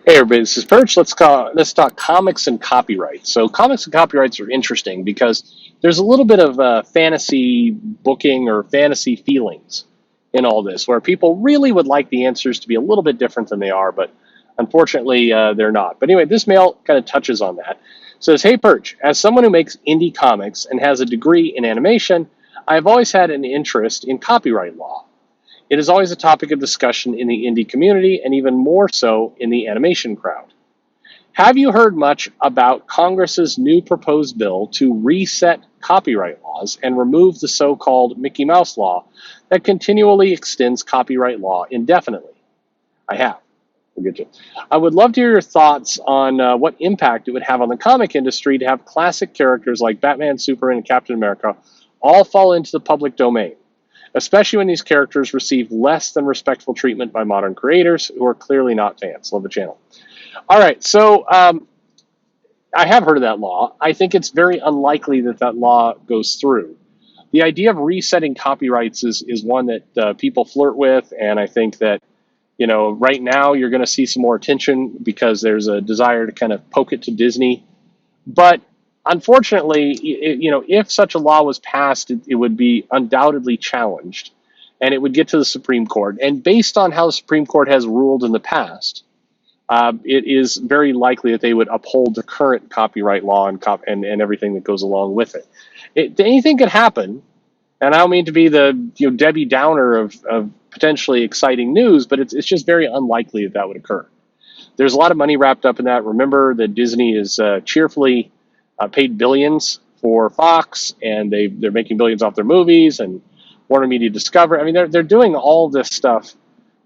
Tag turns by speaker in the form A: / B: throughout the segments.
A: Hey everybody, this is Perch. Let's talk comics and copyright. So comics and copyrights are interesting because there's a little bit of fantasy booking or fantasy feelings in all this, where people really would like the answers to be a little bit different than they are, but unfortunately they're not. But anyway, this mail kind of touches on that. It says, "Hey Perch, as someone who makes indie comics and has a degree in animation, I have always had an interest in copyright law. It is always a topic of discussion in the indie community and even more so in the animation crowd. Have you heard much about Congress's new proposed bill to reset copyright laws and remove the so-called Mickey Mouse law that continually extends copyright law indefinitely?" I have. We'll get to it. "I would love to hear your thoughts on what impact it would have on the comic industry to have classic characters like Batman, Superman, and Captain America all fall into the public domain, especially when these characters receive less than respectful treatment by modern creators who are clearly not fans." Love the channel. All right, so I have heard of that law. I think it's very unlikely that that law goes through. The idea of resetting copyrights is one that people flirt with, and I think that right now you're going to see some more attention because there's a desire to kind of poke it to Disney. But unfortunately, if such a law was passed, it would be undoubtedly challenged, and it would get to the Supreme Court. And based on how the Supreme Court has ruled in the past, it is very likely that they would uphold the current copyright law and everything that goes along with it. Anything could happen, and I don't mean to be the Debbie Downer of potentially exciting news, but it's just very unlikely that would occur. There's a lot of money wrapped up in that. Remember that Disney is cheerfully paid billions for Fox, and they're making billions off their movies, and Warner Media Discovery. I mean, they're doing all this stuff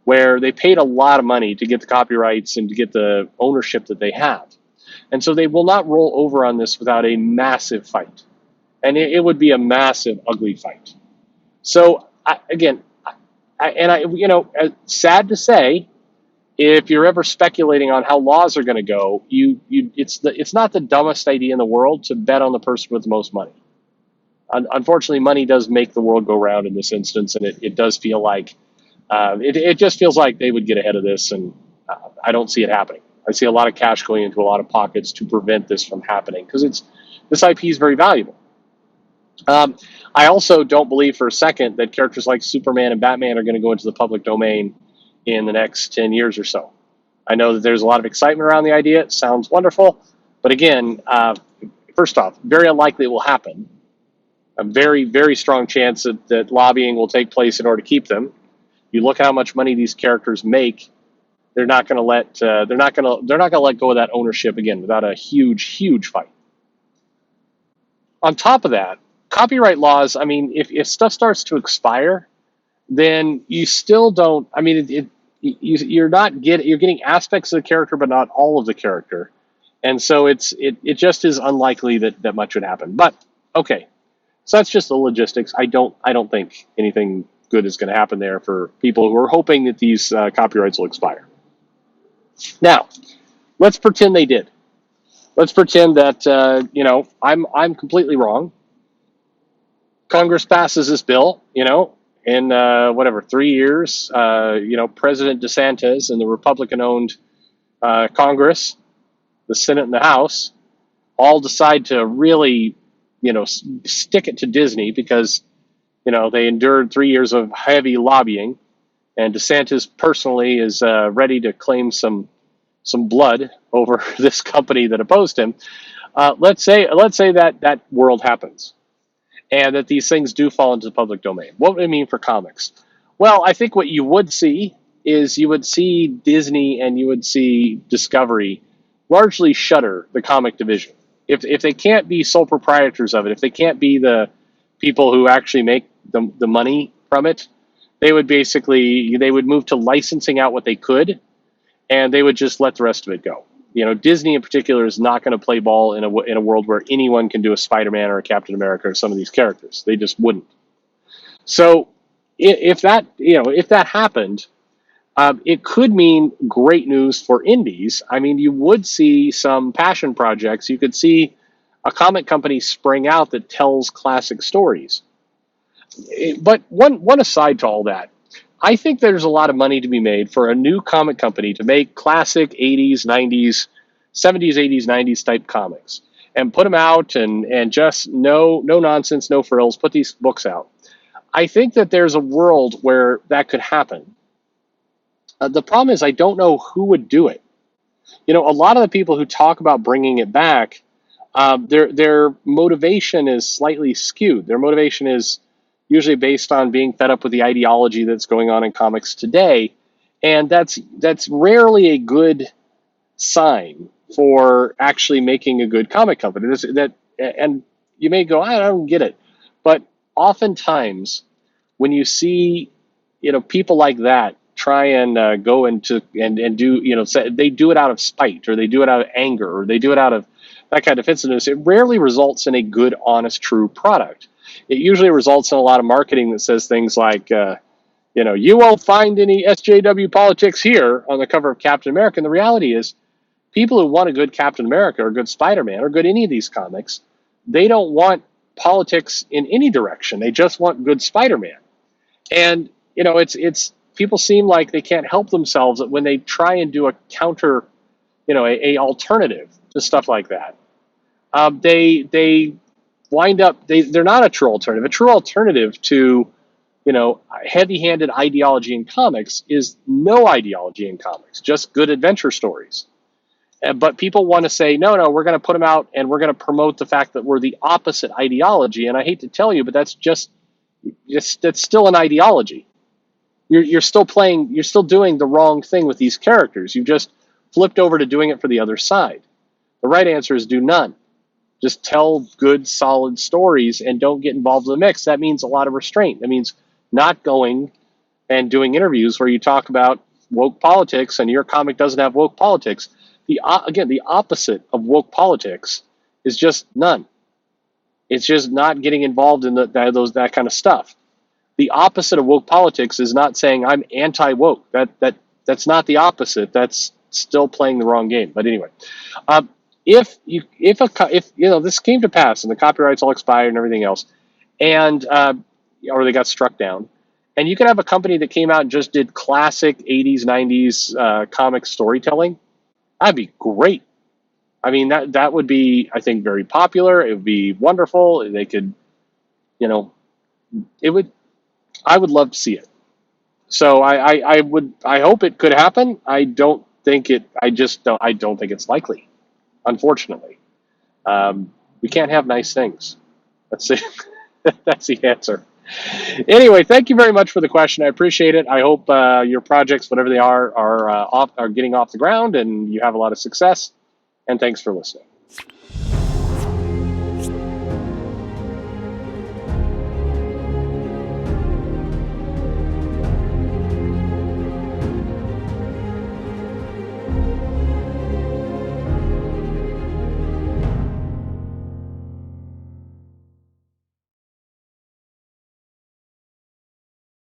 A: where they paid a lot of money to get the copyrights and to get the ownership that they have. And so they will not roll over on this without a massive fight. And it would be a massive, ugly fight. So sad to say, if you're ever speculating on how laws are going to go, it's not the dumbest idea in the world to bet on the person with the most money. Unfortunately, money does make the world go round in this instance, and it does feel like it just feels like they would get ahead of this, and I don't see it happening. I see a lot of cash going into a lot of pockets to prevent this from happening because this IP is very valuable. I also don't believe for a second that characters like Superman and Batman are going to go into the public domain in the next 10 years or so. I know that there's a lot of excitement around the idea. It sounds wonderful. But again, first off, very unlikely it will happen. A very, very strong chance that lobbying will take place in order to keep them. You look at how much money these characters make. They're not going to let go of that ownership again without a huge, huge fight. On top of that, copyright laws, I mean, if stuff starts to expire, then you still don't, I mean, you're getting aspects of the character, but not all of the character. And so it just is unlikely that much would happen. But okay, so that's just the logistics. I don't think anything good is going to happen there for people who are hoping that these copyrights will expire. Now, let's pretend they did. Let's pretend that I'm completely wrong. Congress passes this bill, in 3 years. President DeSantis and the Republican-owned Congress, the Senate and the House, all decide to really, stick it to Disney because, they endured 3 years of heavy lobbying, and DeSantis personally is ready to claim some blood over this company that opposed him. Let's say that world happens, and that these things do fall into the public domain. What would it mean for comics? Well, I think what you would see is you would see Disney and you would see Discovery largely shutter the comic division. If they can't be sole proprietors of it, if they can't be the people who actually make the money from it, they would move to licensing out what they could, and they would just let the rest of it go. Disney in particular is not going to play ball in a world where anyone can do a Spider-Man or a Captain America or some of these characters. They just wouldn't. So if that happened, it could mean great news for indies. I mean, you would see some passion projects. You could see a comic company spring out that tells classic stories. But one aside to all that, I think there's a lot of money to be made for a new comic company to make classic 80s, 90s, 70s, 80s, 90s type comics and put them out and just no nonsense, no frills, put these books out. I think that there's a world where that could happen. The problem is I don't know who would do it. A lot of the people who talk about bringing it back, their motivation is slightly skewed. Their motivation is usually based on being fed up with the ideology that's going on in comics today, and that's rarely a good sign for actually making a good comic company. And you may go, I don't get it, but oftentimes when you see people like that try and go into and do say, they do it out of spite, or they do it out of anger, or they do it out of that kind of defensiveness, it rarely results in a good, honest, true product. It usually results in a lot of marketing that says things like you won't find any SJW politics here on the cover of Captain America. And the reality is people who want a good Captain America or good Spider-Man or good any of these comics, they don't want politics in any direction. They just want good Spider-Man. And it's people seem like they can't help themselves when they try and do a counter, a alternative to stuff like that. They wind up they're not a true alternative. A true alternative to heavy-handed ideology in comics is no ideology in comics, just good adventure stories. But people want to say, no, we're going to put them out and we're going to promote the fact that we're the opposite ideology. And I hate to tell you, but that's still an ideology. You're still doing the wrong thing with these characters. You've just flipped over to doing it for the other side. The right answer is do none. Just tell good, solid stories and don't get involved in the mix. That means a lot of restraint. That means not going and doing interviews where you talk about woke politics and your comic doesn't have woke politics. The opposite of woke politics is just none. It's just not getting involved in that kind of stuff. The opposite of woke politics is not saying I'm anti-woke. That's not the opposite. That's still playing the wrong game. But anyway, if this came to pass and the copyrights all expired and everything else, and or they got struck down, and you could have a company that came out and just did classic 80s, 90s comic storytelling, that'd be great. I mean, that would be, I think, very popular. It would be wonderful. They could, I would love to see it. So I hope it could happen. I don't think it's likely, unfortunately. We can't have nice things. That's the answer. Anyway, thank you very much for the question. I appreciate it. I hope your projects, whatever they are getting off the ground and you have a lot of success. And thanks for listening.